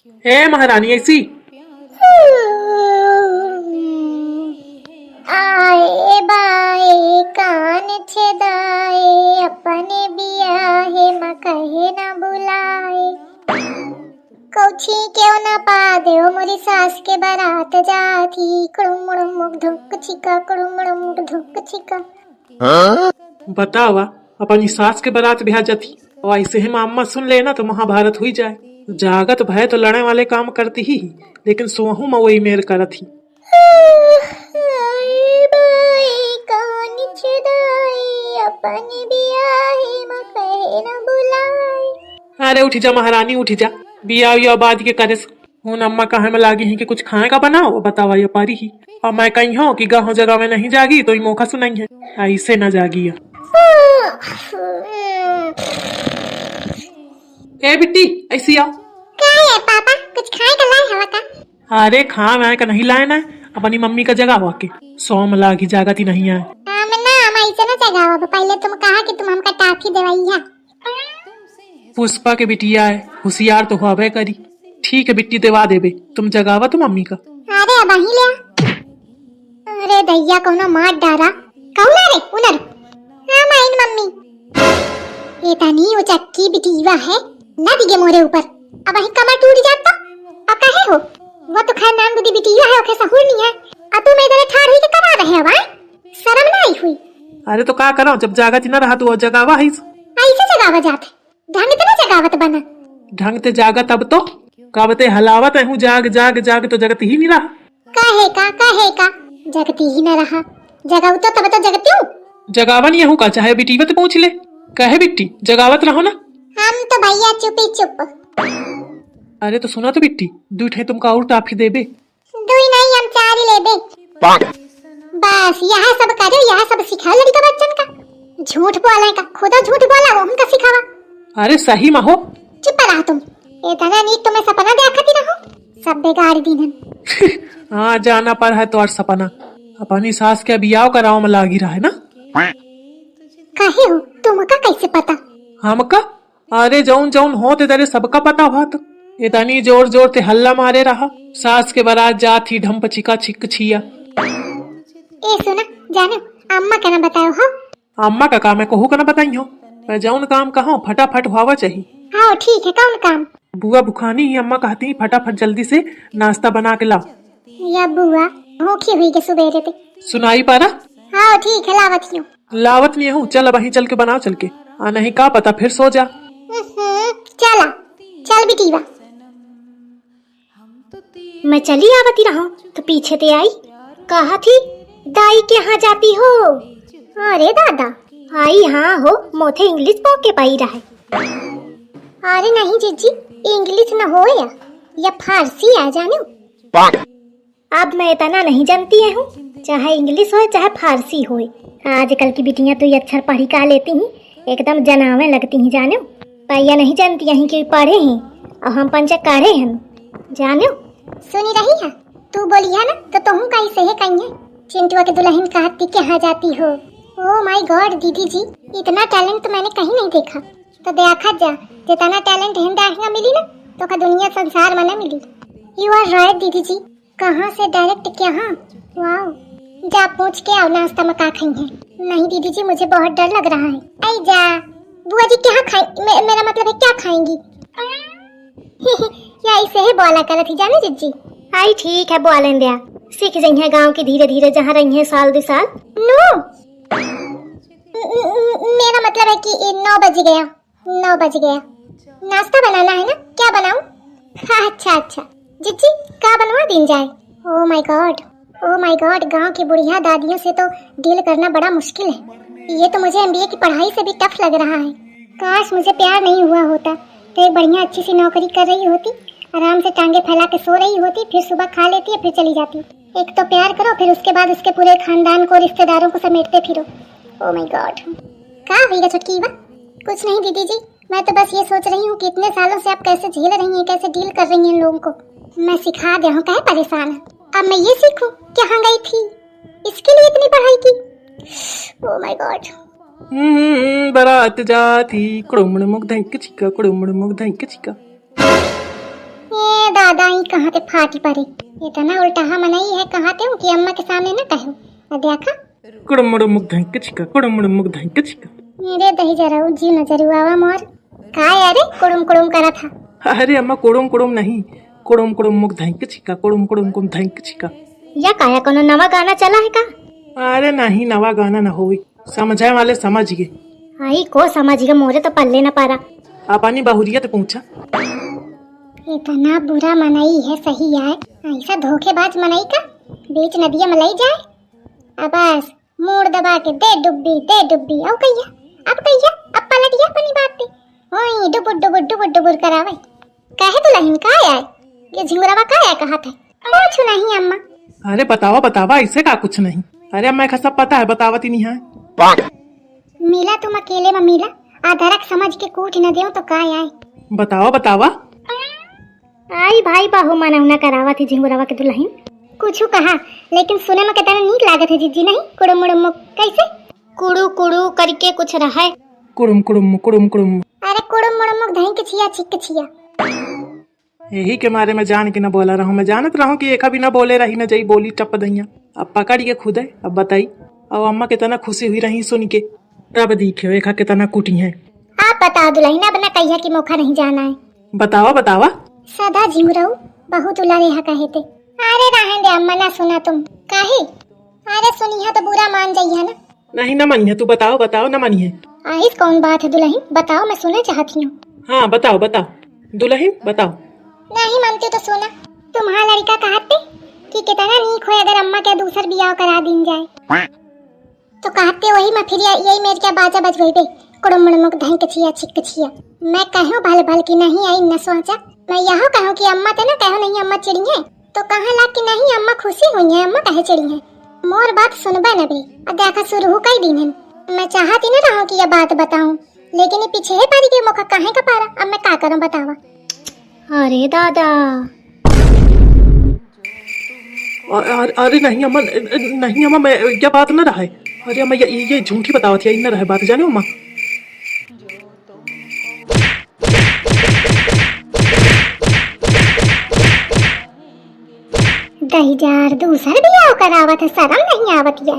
ए महारानी ऐसी आए बाए कान छेदाए अपने बियाहे म कहे न बुलाए कौछी क्यों न पा दे मोरी सास के बारात जाती कुड़ुम मुख धुक छिका कुड़ुम धुक छिका। बतावा अपनी सास के बारात ब्याह जाती और ऐसे ही मामा सुन लेना तो महाभारत हुई जाए। जागत भय तो लड़ने वाले काम करती ही लेकिन सोहू में वही मेर करत ही। अरे उठ जा महारानी उठ जा, बिया विया बाद के करे हूँ अम्मा कहा में लागी ही कि कुछ खाए का बनाओ बतावा ये पारी ही। और मैं कही हो कि गाँव जगह में नहीं जागी तो मौका सुनाई है ऐसे न जागी। ए बिट्टी ऐसी आओ। क्या है पापा कुछ खाए का लाए हवा का? अरे खा मैं का नहीं लाए ना अपनी मम्मी का जगह वाके सोम लागी जागती नहीं आए। हम ऐसे ना जगह पहले तुम कहा कि तुम हमका टाफी देवाई है। पुष्पा के बिटिया है होशियार तो हुआ करी। ठीक है बिट्टी देवा देबे तुम जगावा तो मम्मी का। अरे अब ही ले। अरे दैया कौनो मार डारा कौन रे उनर। हां माइन मम्मी ये तनी वो चक्की बिटिया है ना दिगे मोरे ऊपर अब ही कमर टूट जाता। अब कहे हो वो तो खैर नाम बुद्धि बिटिया है ओके सहूर नहीं है आ तू मैं इधर ठाड़ ही के करा रहे हो भाई शर्म ना आई हुई। अरे तो का करो जब जागत न रहा तो जगावा है ऐसे जगावा जाते ढंग से ना जगावत बना ढंग से जागत अब तो काबते हलावत है जाग जाग जाग तो जगत ही नहीं रहा। कहे का जगती ही न रहा जगाऊ तो तब तो जगती हूँ। जगावन ये हूँ का चाहे बिटीवत पूछ ले कहे बिट्टी जगावत रहो ना। हम तो भैया चुपी चुप। अरे तो सुना तो बिट्टी दूठे तुमका और टाफी देबे। दुई नहीं हम चार ही लेबे। बस यह सब करो यह सब सिखा लड़का बच्चन का झूठ बोले का खुदा झूठ बोला वो हमका सिखावा। अरे सही में हो चुप रहा तुम इतना नीक तुम्हें सपना देखती रहो सब बेगाड़ दीन। हाँ जाना पर है तो और सपना अपनी सास के बियाह कराओ में लागी रहा है ना। कहे हो तुमका कैसे पता? हमका अरे जौन जौन हो तेरे सबका पता हुआ तो इतनी जोर जोर से हल्ला मारे रहा सास के बारात जाती ढम्प छिका छिक छिया। ए सुना जानो अम्मा का ना बताओ हो। अम्मा का काम है कहू का ना बताई हो मैं जौन काम कहो फटाफट हुआ चाहिए। हाँ ठीक है कौन काम? बुआ बुखानी ही अम्मा कहती है फटाफट जल्दी से नाश्ता बना के लाओ। या बुआ भूखी हुई के सुबेरे पे सुनाई पारा। हाँ ठीक है लावत हूँ। लावत नहीं हूँ चल वहीं चल के बनाओ चल के नहीं का पता फिर सो जा। चला चल बिटीवा। मैं चली आवती रहा तो पीछे ते आई कहा थी दाई के यहाँ जाती हो। अरे दादा आई हाँ हो मोथे इंग्लिश पॉक के पाई रहा है। अरे नहीं जीजी इंग्लिश न हो या फारसी आ जानो। अब मैं इतना नहीं जानती हूँ चाहे इंग्लिश हो चाहे फारसी हो आजकल की बिटियां तो ये अक्षर पढ़ी का लेती हैं एकदम जनावे लगती हैं जानो। पाइया नहीं जानती यहीं कि पढ़े हैं और हम पंचकारे हैं जानो। सुनी रही है तू बोली है ना तो तुम कैसे है कहीं चिंटुआ के दुल्हन कहती कहाँ जाती हो। ओ माय गॉड दीदी जी इतना टैलेंट तो मैंने कहीं नहीं देखा। तो देखा जा जितना टैलेंट हिंदा मिली ना तो का दुनिया संसार में न मिली। यू आर राइट दीदी जी कहाँ से डायरेक्ट कहाँ। वाओ जा पूछ के आओ नाश्ता में का खाई है। नहीं दीदी जी मुझे बहुत डर लग रहा है। आई जा बुआ जी क्या खाई मेरा मतलब है क्या खाएंगी। या ऐसे ही बोला कर थी जाने जीजी। आई ठीक है बोलें दिया सीख जाई है गाँव की धीरे धीरे जहाँ रही है साल 2 साल। नो मेरा मतलब है कि 9 बज गया नाश्ता बनाना है ना क्या बनाऊं? अच्छा जीजी क्या बनवा दिन जाए। ओ माय गॉड गांव की बुढ़िया दादियों से तो डील करना बड़ा मुश्किल है। ये तो मुझे एमबीए की पढ़ाई से भी टफ लग रहा है। काश मुझे प्यार नहीं हुआ होता तो एक बढ़िया अच्छी सी नौकरी कर रही होती आराम से टांगे फैला के सो रही होती फिर सुबह खा लेती फिर चली जाती। एक तो प्यार करो फिर उसके बाद उसके पूरे खानदान को रिश्तेदारों को समेटते फिरो। ओ माय गॉड क्या होगा छुटकी बा? कुछ नहीं दीदी जी मैं तो बस ये सोच रही हूँ कि इतने सालों से आप कैसे झेल रही हैं कैसे डील कर रही हैं लोगों को। मैं सिखा दे हूँ कहे परेशान है अब मैं ये सीखूं कहाँ गई थी इसके लिए इतनी पढ़ाई की। ओ माय गॉड बारात जाती कुड़ुमड़ मुख धैंक चिका कुड़ुमड़ मुख धैंक चिका। ए दादा ही कहाँ ते फाटी पड़े। इतना उल्टा मनाई है कहाँ ते कि अम्मा के सामने न कहो। देखा कुड़मुड़ मुख धंक चिका कुड़मुड़ मुख धंक चिका। मेरे दही जरा जी नजर आवा मोर का यारे कुड़ुम कुड़ुम करा था। अरे अम्मा कुड़ुम कुड़ुम नहीं, कुड़ुम कुड़ुम मुख धंक चिका कुड़ुम कुड़ुम कुम धंक चिका। या काया कोनो नवा गाना चला है का? अरे नहीं, नवा गाना न होई, समझाए वाले समझ गए। आई को समझ गया, मोरे तो पल्ले न पारा। अपनी बहुरियत पूछा। इतना बुरा मनाई है सही है, ऐसा धोखेबाज मनाई का बीच नदिया में लाई जाए। अब बस मोड़ दबा के दे डुब्बी अब कहिया अब पलट गया अपनी बात पे। ओए डुबुर डुबुर करावे कहे तो लहिन का आए ये झिंगुरावा का आए कहा था कुछ नहीं अम्मा। अरे बतावा ऐसे का कुछ नहीं। अरे अम्मा का सब पता है, बतावती नहीं है। मिला तुम अकेले में मिला, आधारक समझ के कूट न दे तो का आए। बतावा आई भाई बाहु मना करावा थी झिंगुरावा के दुल्हन कुछ कहा, लेकिन सुने में कितना नीक लागत है जीजी। नहीं कुड़ुम मुड़ुम कैसे कुड़ू कुड़ू करके कुछ रहा है। कुड़ुम कुड़ुम कुड़ुम कुड़ुम। अरे कुड़ुम मुड़ुम धई के छिया छिक छिया। यही के मारे मैं जान के न बोला रहा हूँ। मैं जानत रहा हूँ कि एक भी न बोले रही न जई बोली टप दैया। अब पकड़ के खुद है। अब बताई अब अम्मा कितना खुशी हुई रही सुन के। अब देखियो एक कितना कुटी है। आप बता दुल्हन अब न कहिया कि मौका नहीं जाना है। बतावा सदा झिंगुराऊ बहुत उला रेहा कहे थे। अरे रहन दे अम्मा ना सुना तुम काहे। अरे सुनिया तो बुरा मान जाइए ना। नहीं न मानिए, तू बताओ न मानिए। आइस कौन बात है दुल्हन बताओ, मैं सुनना चाहती हूँ। हाँ बताओ दुल्हन बताओ। नहीं मानती तो सुना। तुम्हारा लड़का कहते कि कितना नीक हो अगर अम्मा के दूसर बियाह करा दिन जाए तो कहते वही मैं फिर यही मेरे क्या बाजा बजवेबे कुड़ुम मुड़ुम धई के छिया छिक छिया। मैं कहूँ भल की नहीं आई न सोचा। मैं यहाँ कहूँ कि अम्मा ते ना कहो नहीं अम्मा चिड़ी है तो कहाँ ला कि नहीं अम्मा खुशी हुई है अम्मा कहे चिड़ी है। मोर बात सुनबा न बे और देखा शुरू हो कई दिन है। मैं चाहती न रहूं कि ये बात बताऊं, लेकिन ये पीछे है पारी के मौका काहे का पारा। अब मैं का करूं बतावा। अरे दादा अरे नहीं अम्मा मैं क्या बात न रहा है। अरे अम्मा ये झूठी बतावा थी न रहे बात जाने अम्मा। दही जार दूसर बियाह करावत है शर्म नहीं आवत यार।